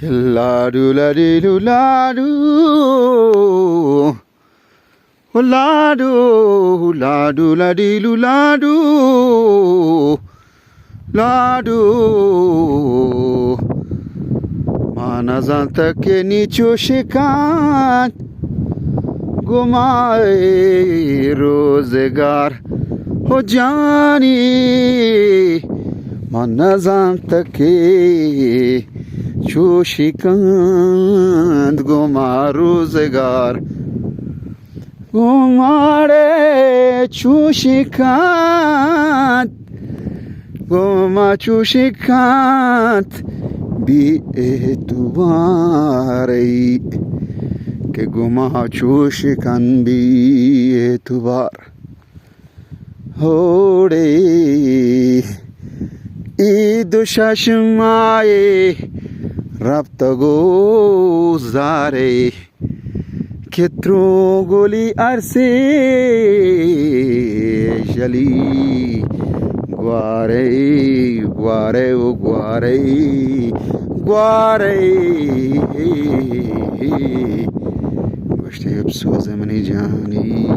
Ladu la di lu ladu, ladu ladu la di lu ladu, ladu. Manazanta ke nicho shikan, gumae rozegar ho jani. Manazanta ke چوشیکند گما روزگار گماره چوشیکند گما چوشیکند بی اعتباری که گما چوشیکند بی اعتبار هوڑی ای دو ششمای رفته گذاره کترو گلی عرصه جلی گواره گواره و گواره گواره گوشتی اب سوز منی جانی